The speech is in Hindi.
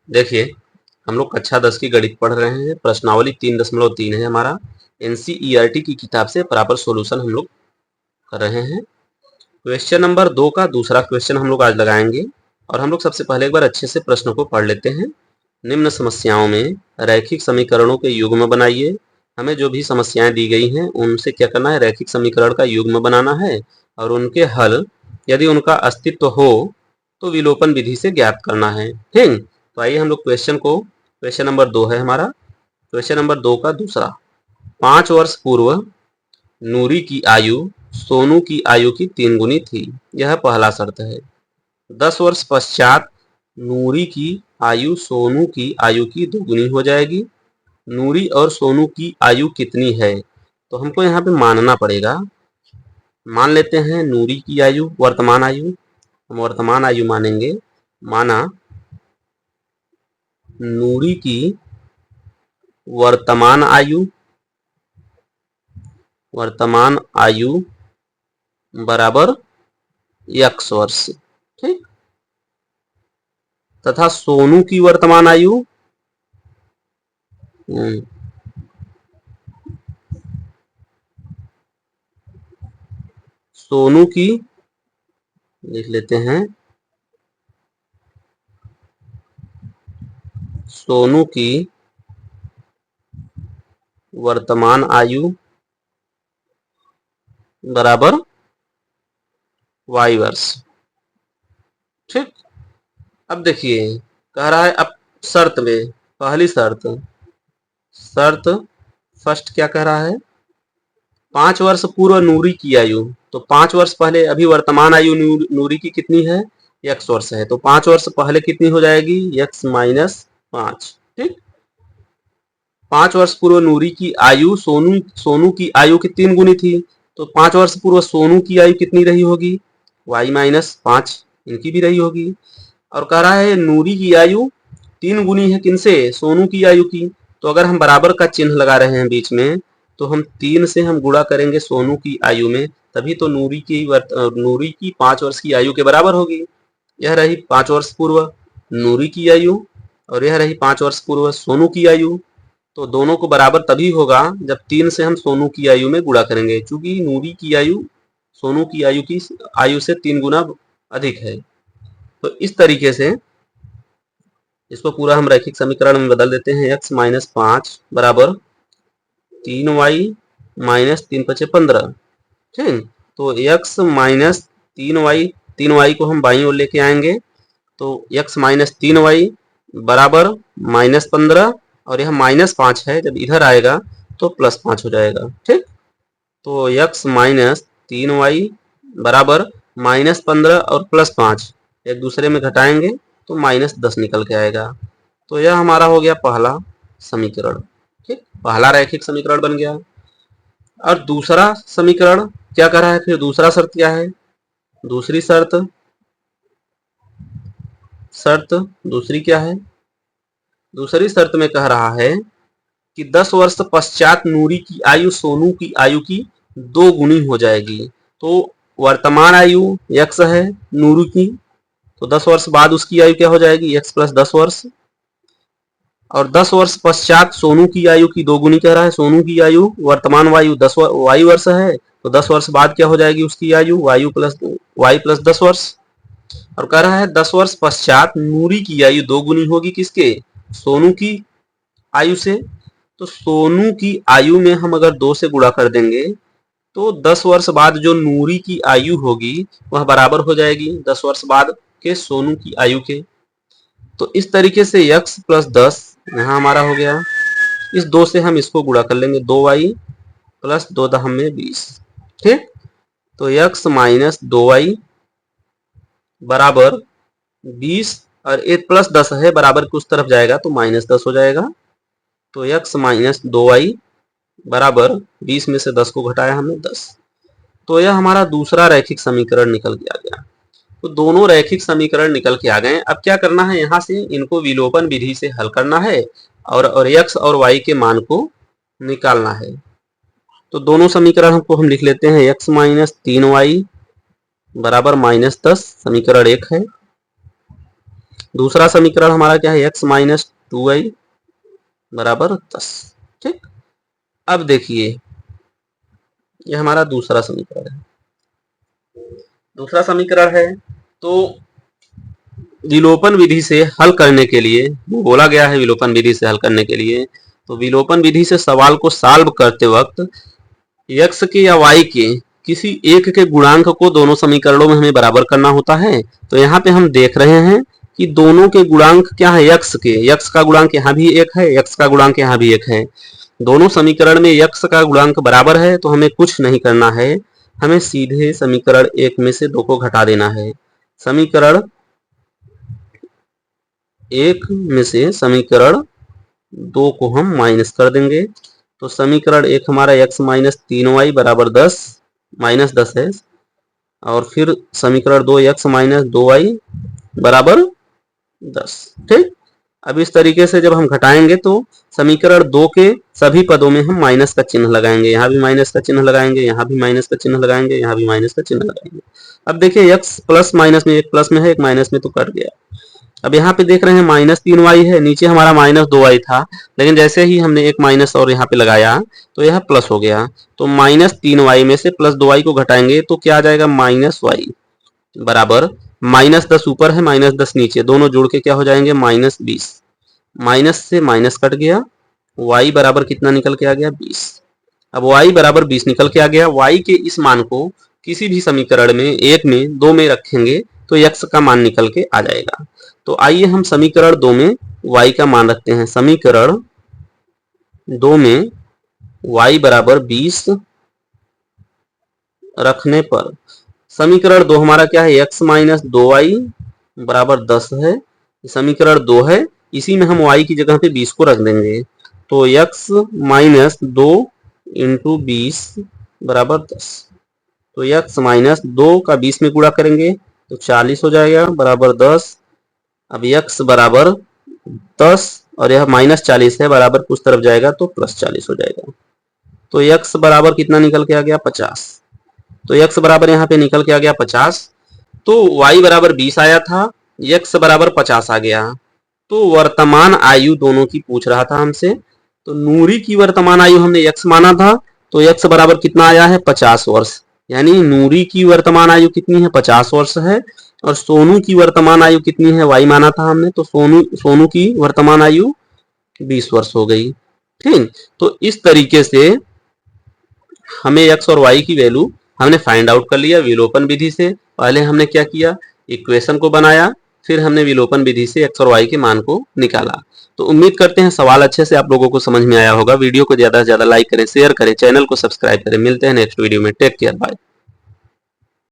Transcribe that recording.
देखिए, हम लोग कक्षा 10 की गणित पढ़ रहे हैं। प्रश्नावली 3.3 है हमारा। एनसीईआरटी की किताब से प्रॉपर सॉल्यूशन हम लोग कर रहे हैं। क्वेश्चन नंबर 2 का दूसरा क्वेश्चन हम लोग आज लगाएंगे और हम लोग सबसे पहले एक बार अच्छे से प्रश्न को पढ़ लेते हैं। निम्न समस्याओं में रैखिक समीकरणों के युग्म बनाइए। हमें जो भी समस्याएं दी गई हैं उनसे क्या करना है, रैखिक समीकरण का युग्म बनाना है और उनके हल यदि उनका अस्तित्व हो तो विलोपन विधि से ज्ञात करना है। ठीक, तो आइए हम लोग क्वेश्चन नंबर 2 है हमारा। क्वेश्चन नंबर 2 का दूसरा, 5 वर्ष पूर्व नूरी की आयु सोनू की आयु की 3 गुनी थी, यह पहला शर्त है। 10 वर्ष पश्चात नूरी की आयु सोनू की आयु की 2 गुनी हो जाएगी। नूरी और सोनू की आयु कितनी है, तो हमको यहाँ पे मानना पड़ेगा। मान लेते हैं नूरी की आयु, वर्तमान आयु, हम वर्तमान आयु मानेंगे। माना नूरी की वर्तमान आयु बराबर x वर्ष, ठीक। तथा सोनू की वर्तमान आयु सोनू की लिख लेते हैं, सोनू की वर्तमान आयु बराबर y वर्ष, ठीक। अब देखिए कह रहा है, अब शर्त में पहली शर्त फर्स्ट क्या कह रहा है, 5 वर्ष पूर्व नूरी की आयु, तो 5 वर्ष पहले, अभी वर्तमान आयु नूरी की कितनी है, x वर्ष है, तो 5 वर्ष पहले कितनी हो जाएगी, x माइनस 5, ठीक। 5 वर्ष पूर्व नूरी की आयु सोनू की आयु की 3 गुनी थी, तो 5 वर्ष पूर्व सोनू की आयु कितनी रही होगी, y माइनस 5, इनकी भी रही होगी। और कह रहा है नूरी की आयु 3 गुनी है किनसे, सोनू की आयु की, तो अगर हम बराबर का चिन्ह लगा रहे हैं बीच में, तो हम 3 से हम गुणा करेंगे सोनू की आयु में, तभी तो नूरी की 5 वर्ष की आयु के बराबर होगी। यह रही 5 वर्ष पूर्व नूरी की आयु और यह रही 5 वर्ष पूर्व सोनू की आयु, तो दोनों को बराबर तभी होगा जब 3 से हम सोनू की आयु में गुणा करेंगे, क्योंकि नूरी की आयु सोनू की आयु से 3 गुना अधिक है। तो इस तरीके से इसको पूरा हम रैखिक समीकरण में बदल देते हैं। x माइनस 5 बराबर 3y माइनस 3 पचे 15, ठीक। तो x माइनस 3y को हम बाईं ओर लेके आएंगे, तो x माइनस 3y बराबर माइनस 15, और यह माइनस 5 है, जब इधर आएगा तो प्लस 5 हो जाएगा, ठीक। तो x माइनस 3y बराबर माइनस 15 और प्लस 5 एक दूसरे में घटाएंगे तो माइनस 10 निकल के आएगा। तो यह हमारा हो गया पहला समीकरण, ठीक, पहला रैखिक समीकरण बन गया। और दूसरा समीकरण क्या कर रहा है, फिर दूसरा शर्त क्या है, दूसरी दूसरी क्या है, दूसरी शर्त में कह रहा है कि 10 वर्ष पश्चात नूरी की आयु सोनू की आयु की 2 गुनी हो जाएगी। तो वर्तमान आयु x है नूरू की, तो 10 वर्ष बाद उसकी आयु क्या हो जाएगी, x प्लस 10 वर्ष, और 10 वर्ष पश्चात सोनू की आयु की 2 गुनी कह रहा है। सोनू की आयु वर्तमान आयु y वर्ष है, तो 10 वर्ष बाद क्या हो जाएगी उसकी आयु y प्लस 10 वर्ष, और कह रहा है 10 वर्ष पश्चात नूरी की आयु 2 गुनी होगी किसके, सोनू की आयु से। तो सोनू की आयु में हम अगर 2 से गुणा कर देंगे तो 10 वर्ष बाद जो नूरी की आयु होगी वह बराबर हो जाएगी 10 वर्ष बाद के सोनू की आयु के। तो इस तरीके से x प्लस 10 यहाँ हमारा हो गया, इस 2 से हम इसको गुणा कर लेंगे, 2y प्लस 2 दहम में 20, ठीक। तो x माइनस 2y बराबर 20, और एक प्लस 10 है, बराबर के उस तरफ जाएगा तो माइनस 10 हो जाएगा। तो x माइनस 2y बराबर 20 में से 10 को घटाया हमने 10, तो यह हमारा दूसरा रैखिक समीकरण निकल के आ गया। तो दोनों रैखिक समीकरण निकल के आ गए। अब क्या करना है, यहाँ से इनको विलोपन विधि से हल करना है और x और y के मान को निकालना है। तो दोनों समीकरण को हम लिख लेते हैं, x माइनस 3y बराबर माइनस 10 समीकरण 1 है, दूसरा समीकरण हमारा क्या है, x माइनस 2y बराबर 10। ठीक, अब देखिए ये हमारा दूसरा समीकरण है। दूसरा समीकरण है तो विलोपन विधि से हल करने के लिए बोला गया है, विलोपन विधि से हल करने के लिए, तो विलोपन विधि से सवाल को सॉल्व करते वक्त x के या y के किसी एक के गुणांक को दोनों समीकरणों में हमें बराबर करना होता है। तो यहाँ पे हम देख रहे हैं कि दोनों के गुणांक क्या है, x के, x का गुणांक यहाँ भी एक है, x का गुणांक यहाँ भी एक है। दोनों समीकरण में x का गुणांक बराबर है तो हमें कुछ नहीं करना है, हमें सीधे समीकरण 1 में से 2 को घटा देना है। समीकरण 1 में से समीकरण 2 को हम माइनस कर देंगे। तो समीकरण 1 हमारा x माइनस 3y बराबर 10 माइनस 10 है, और फिर समीकरण 2 x माइनस 2y बराबर 10। ठीक, अब इस तरीके से जब हम घटाएंगे तो समीकरण 2 के सभी पदों में हम माइनस का चिन्ह लगाएंगे, यहाँ भी माइनस का चिन्ह लगाएंगे, यहाँ भी माइनस का चिन्ह लगाएंगे, यहाँ भी माइनस का चिन्ह लगाएंगे। अब देखिए x प्लस माइनस में, एक प्लस में है एक माइनस में, तो कट गया। अब यहाँ पे देख रहे हैं माइनस 3y है, नीचे हमारा माइनस 2y था, लेकिन जैसे ही हमने एक माइनस और यहाँ पे लगाया तो यह प्लस हो गया। तो माइनस 3y में से प्लस 2y को घटाएंगे तो क्या आ जाएगा, माइनस y बराबर माइनस 10 ऊपर है माइनस 10 नीचे, दोनों जोड़ के क्या हो जाएंगे, माइनस 20। माइनस से माइनस कट गया, y बराबर कितना निकल के आ गया, 20। अब y बराबर 20 निकल के आ गया। y के इस मान को किसी भी समीकरण में 1 में 2 में रखेंगे तो x का मान निकल के आ जाएगा। तो आइए हम समीकरण 2 में y का मान रखते हैं। समीकरण 2 में y बराबर 20 रखने पर समीकरण 2 हमारा क्या है, x माइनस 2y बराबर 10 है। समीकरण 2 है, इसी में हम y की जगह पे 20 को रख देंगे। तो x माइनस 2 इंटू 20 बराबर 10। तो x माइनस 2 का 20 में गुणा करेंगे तो 40 हो जाएगा बराबर 10। अब x बराबर 10 और यह माइनस 40 है, बराबर कुछ तरफ जाएगा तो प्लस 40 हो जाएगा। तो x बराबर कितना निकल के आ गया, 50। तो x बराबर यहाँ पे निकल के आ गया 50। तो y बराबर 20 आया था, x बराबर 50 आ गया। तो वर्तमान आयु दोनों की पूछ रहा था हमसे, तो नूरी की वर्तमान आयु हमने x माना था, तो x बराबर कितना आया है, 50 वर्ष। यानी नूरी की वर्तमान आयु कितनी है, 50 वर्ष है। और सोनू की वर्तमान आयु कितनी है, y माना था हमने, तो सोनू की वर्तमान आयु 20 वर्ष हो गई। ठीक, तो इस तरीके से हमें x और y की वैल्यू हमने फाइंड आउट कर लिया विलोपन विधि से। पहले हमने क्या किया, इक्वेशन को बनाया, फिर हमने विलोपन विधि से x और y के मान को निकाला। तो उम्मीद करते हैं सवाल अच्छे से आप लोगों को समझ में आया होगा। वीडियो को ज्यादा से ज्यादा लाइक करें, शेयर करें, चैनल को सब्सक्राइब करें। मिलते हैं नेक्स्ट वीडियो में। Take care, bye.